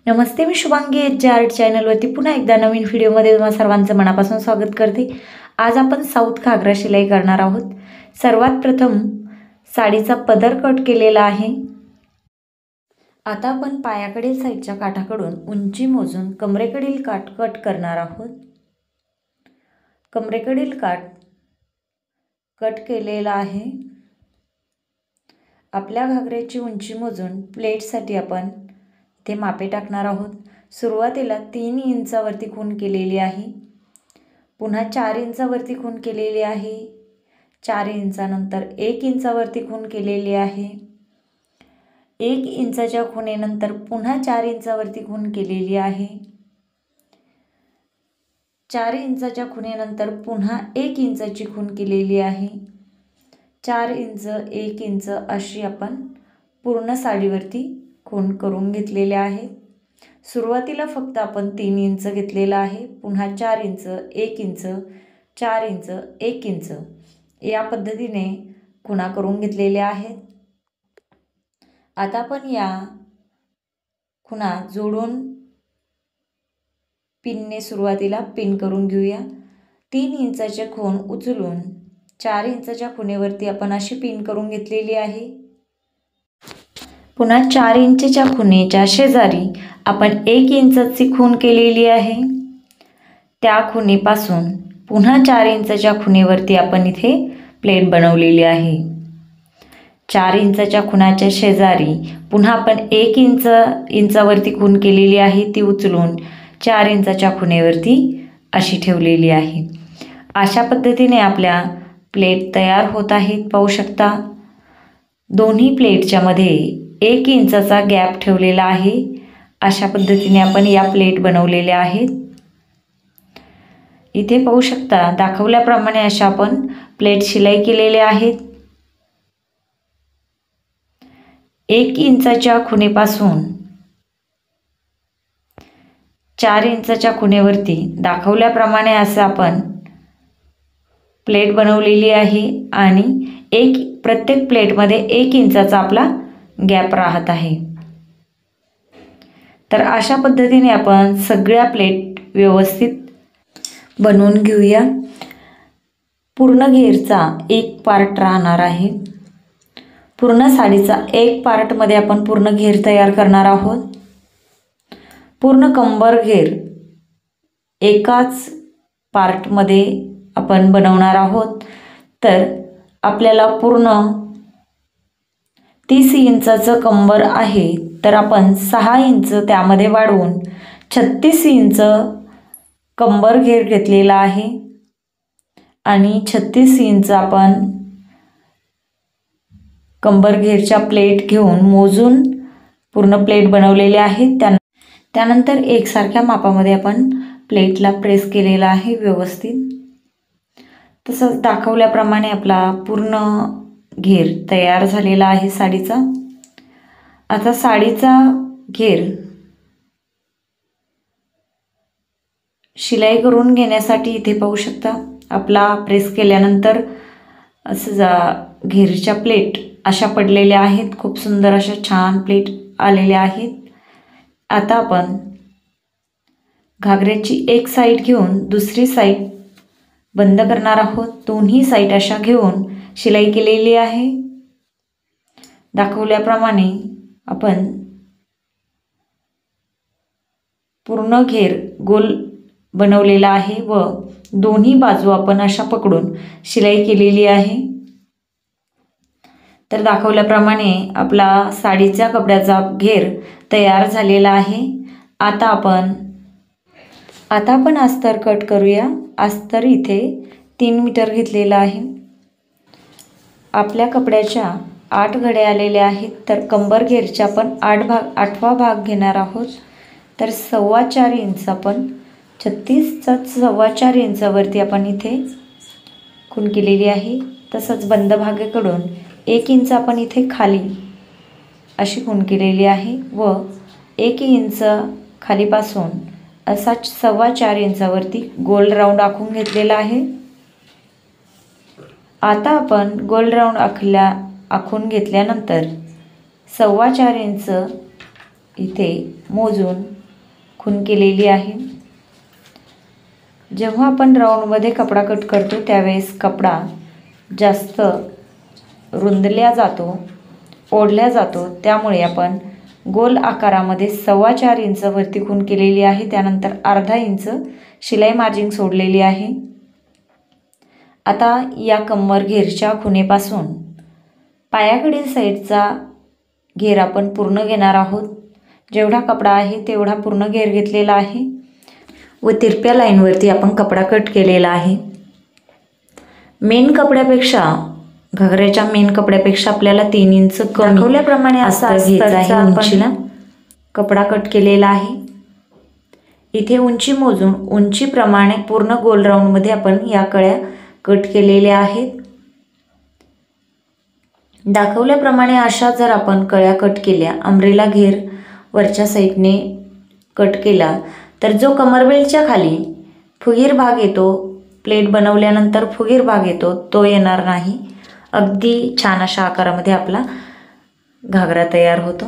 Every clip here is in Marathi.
नमस्ते, मी शुभांगी एच आर्ट चॅनलवरती पुन्हा एकदा नवीन व्हिडिओमध्ये तुम्हा सर्वांचं मनापासून स्वागत करते। आज आपण साऊथ घागरा शिलाई करणार आहोत। सर्वात प्रथम साडीचा पदर कट केलेला आहे। आता आपण पायाकडील साईडच्या काठाकडून उंची मोजून कमरेकडील काठ कट करणार आहोत। कमरेकडील काठ कट केलेला आहे। आपल्या घागऱ्याची उंची मोजून प्लेटसाठी आपण इथे मापे टाकणार आहोत। सुरुवातीला 3 इंचावरती खूण केलेली आहे, पुन्हा 4 इंचावरती खूण केलेली आहे, 4 इंचानंतर 1 इंचावरती खूण केलेली आहे, 1 इंचाच्या खुणेनंतर पुन्हा 4 इंचावरती खूण केलेली आहे, 4 इंचाच्या खुणेनंतर पुन्हा 1 इंचाची खूण केलेली आहे, 4 इंच 1 इंच अशी आपण पूर्ण साडीवरती खूण करून घेतलेले आहे। सुरुवातीला फक्त आपण 3 इंच घेतलेला आहे, पुन्हा 4 इंच 1 इंच 4 इंच 1 इंच या पद्धतीने खुणा करून घेतलेल्या आहेत। आता आपण या खुणा जोडून पिनने सुरुवातीला पिन करून घेऊया। 3 इंचाचे खूण उचलून 4 इंचाच्या खुणेवरती आपण अशी पिन करून घेतलेली आहे। पुन्हा 4 इंचच्या खुणेच्या शेजारी आपण 1 इंचाची खूण केलेली आहे। त्या खुणेपासून पुन्हा 4 इंचाच्या खुणेवरती आपण इथे प्लेट बनवलेली आहे। 4 इंचाच्या खुणाच्या शेजारी पुन्हा आपण 1 इंचावरती खूण केलेली आहे, ती उचलून 4 इंचाच्या खुणेवरती अशी ठेवलेली आहे। अशा पद्धतीने आपल्या प्लेट तयार होत आहेत। पाहू शकता दोन्ही प्लेटच्या मध्ये 1 इंचाचा गॅप ठेवलेला आहे। अशा पद्धतीने आपण या प्लेट बनवलेल्या आहेत। इथे पाहू शकता दाखवल्याप्रमाणे अशा आपण प्लेट शिलाई केलेल्या आहेत। 1 इंचाच्या खुणेपासून 4 इंचाच्या खुणेवरती दाखवल्याप्रमाणे असं आपण प्लेट बनवलेली आहे आणि प्रत्येक प्लेटमध्ये 1 इंचाचा आपला गॅप राहत आहे। तर अशा पद्धतीने आपण सगळ्या प्लेट व्यवस्थित बनवून घेऊया। पूर्ण घेरचा एक पार्ट राहणार आहे। पूर्ण साडीचा एक पार्टमध्ये आपण पूर्ण घेर तयार करणार आहोत। पूर्ण कंबर घेर एकाच पार्टमध्ये आपण बनवणार आहोत। तर आपल्याला पूर्ण 30 इंचाचं कंबर आहे, तर आपण 6 इंच त्यामध्ये वाढवून 36 इंच कंबर घेर घेतलेला आहे आणि 36 इंच आपण कंबर घेरच्या प्लेट घेऊन मोजून पूर्ण प्लेट बनवलेले आहेत। त्यानंतर एकसारख्या मापामध्ये आपण प्लेटला प्रेस केलेला आहे व्यवस्थित। तसंच दाखवल्याप्रमाणे आपला पूर्ण घेर तयार झालेला आहे साडीचा। आता साडीचा घेर शिलाई करून घेण्यासाठी इथे पाहू शकता आपला प्रेस केल्यानंतर असं घेरच्या प्लेट अशा पडलेल्या आहेत। खूप सुंदर अशा छान प्लेट आलेल्या आहेत। आता आपण घागऱ्याची एक साईड घेऊन दुसरी साईड बंद करणार आहोत। दोन्ही साईड अशा घेऊन शिलाई केलेली आहे। दाखवल्याप्रमाणे आपण पूर्ण घेर गोल बनवलेला आहे व दोन्ही बाजू आपण अशा पकडून शिलाई केलेली आहे। तर दाखवल्याप्रमाणे आपला साडीच्या कपड्याचा घेर तयार झालेला आहे। आता आपण अस्तर कट करूया। अस्तर इथे 3 मीटर घेतलेला आहे। आपल्या कपड्याच्या 8 घड्या आलेल्या आहेत, तर कंबर घेरच्या आपण 8वा भाग घेणार आहोत। तर 4.25 इंच आपण 36चा 4.25 इंचावरती आपण इथे खूण केलेली आहे। तसंच बंद भागाकडून 1 इंच आपण इथे खाली अशी खूण केलेली आहे व 1 इंच खालीपासून असा 4.25 इंचावरती गोल राऊंड आखून घेतलेला आहे। आता आपण गोल राऊंड आखून घेतल्यानंतर 4.25 इंच इथे मोजून खूण केलेली आहे। जेव्हा आपण राऊंडमध्ये कपडा कट करतो त्यावेळेस कपडा जास्त रुंदल्या जातो, ओढल्या जातो, त्यामुळे आपण गोल आकारामध्ये 4.25 इंच वरती खूण केलेली आहे। त्यानंतर अर्धा इंच शिलाई मार्जिन सोडलेली आहे। आता या कंबर घेरच्या खुणेपासून पायाकडील साईडचा घेर आपण पूर्ण घेणार आहोत। जेवढा कपडा आहे तेवढा पूर्ण घेर घेतलेला आहे व तिरप्या लाईनवरती आपण कपडा कट केलेला आहे। मेन कपड्यापेक्षा घागऱ्याच्या मेन कपड्यापेक्षा आपल्याला 3 इंच कमी दाखवल्याप्रमाणे असा घ्यायचा आहे। उंचीला कपडा कट केलेला आहे। इथे उंची मोजून उंचीप्रमाणे पूर्ण गोल राऊंडमध्ये आपण या कळ्या कट केलेल्या आहेत। दाखवल्याप्रमाणे अशा जर आपण कळ्या कट केल्या, अम्ब्रेला घेर वरच्या साईडने कट केला तर जो कमरबेल्टच्या खाली फुगीर भाग येतो, प्लेट बनवल्यानंतर फुगीर भाग येतो, तो येणार नाही। अगदी छान अशा आकारामध्ये आपला घागरा तयार होतो।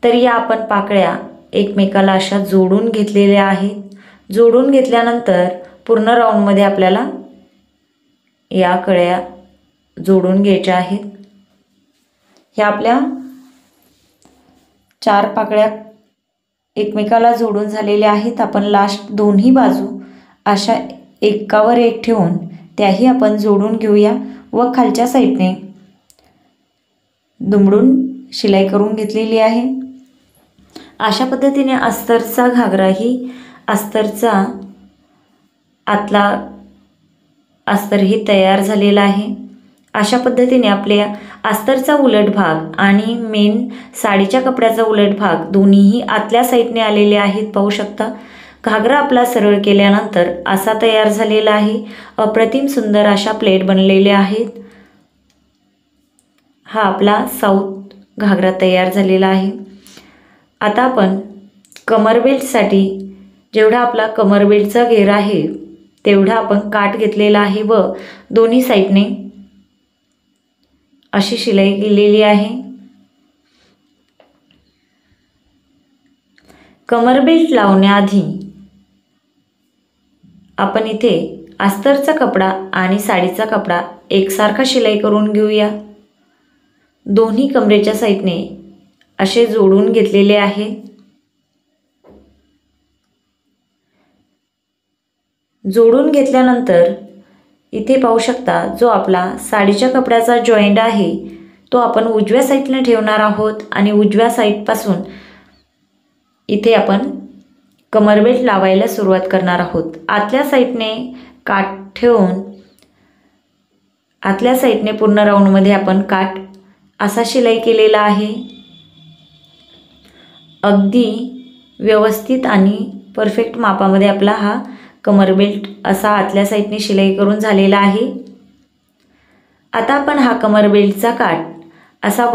तर या आपण पाकळ्या एकमेकाला अशा जोडून घेतलेल्या आहेत। जोडून घेतल्यानंतर पूर्ण राऊंडमध्ये आपल्याला या कळ्या जोडून घ्यायच्या आहेत। ह्या आपल्या 4 पाकळ्या एकमेकाला जोडून झालेल्या आहेत। आपण लास्ट दोन्ही बाजू अशा एकावर एक ठेवून त्याही आपण जोडून घेऊया व खालच्या साईडने दुमडून शिलाई करून घेतलेली आहे। अशा पद्धतीने अस्तरचा घागराही अस्तरचा आतला अस्तरही तयार झालेला आहे। अशा पद्धतीने आपल्या अस्तरचा उलट भाग आणि मेन साडीच्या कपड्याचा उलट भाग दोन्हीही आतल्या साईडने आलेले आहेत। पाहू शकता घागरा आपला सरळ केल्यानंतर असा तयार झालेला आहे। अप्रतिम सुंदर अशा प्लेट बनलेल्या आहेत। हा आपला साऊथ घागरा तयार झालेला आहे। आता आपण कमरबेल्टसाठी जेवढा आपला कमरबेल्टचा घेर आहे तेवढा आपण काठ घेतलेला आहे व दोन्ही साईडने अशी शिलाई केलेली आहे। कमरबेल्ट लावण्याआधी आपण इथे अस्तरचा कपडा आणि साडीचा कपडा एकसारखा शिलाई करून घेऊया। दोन्ही कमरेच्या साईडने असे जोडून घेतलेले आहे। जोडून घेतल्यानंतर इथे पाहू शकता जो आपला साडीच्या कपड्याचा जॉईंट आहे तो आपण उजव्या साईडने ठेवणार आहोत आणि उजव्या साईडपासून इथे आपण कमरबेल्ट लावायला सुरुवात करणार आहोत। आतल्या साईडने काठ ठेवून आतल्या साईडने पूर्ण राऊंडमध्ये आपण काठ असा शिलाई केलेला आहे। अगदी व्यवस्थित आणि परफेक्ट मापामध्ये आपला हा कमरबेल्ट असा आतल्या साईडने शिलाई करून झालेला आहे। आता आपण हा कमरबेल्टचा काठ असा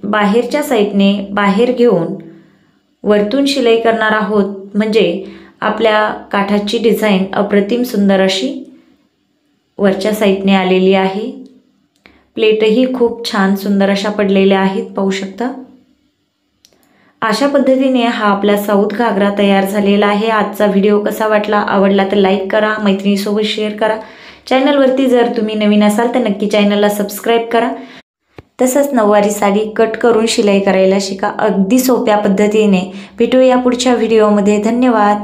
बाहेरच्या साईडने बाहेर घेऊन वरतून शिलाई करणार आहोत, म्हणजे आपल्या काठाची डिझाईन अप्रतिम सुंदर अशी वरच्या साईडने आलेली आहे। प्लेटही खूप छान सुंदर अशा पडलेल्या आहेत, पाहू शकता। अशा पद्धतीने हा आपला साऊथ घागरा तयार झालेला आहे। आजचा व्हिडिओ कसा वाटला, आवडला तर लाईक करा, मैत्रिणीसोबत शेअर करा। चॅनलवरती जर तुम्ही नवीन असाल तर नक्की चॅनलला सबस्क्राईब करा। तसंच नऊवारी साडी कट करून शिलाई करायला शिका, अगदी सोप्या पद्धतीने। भेटूया पुढच्या व्हिडिओमध्ये। धन्यवाद।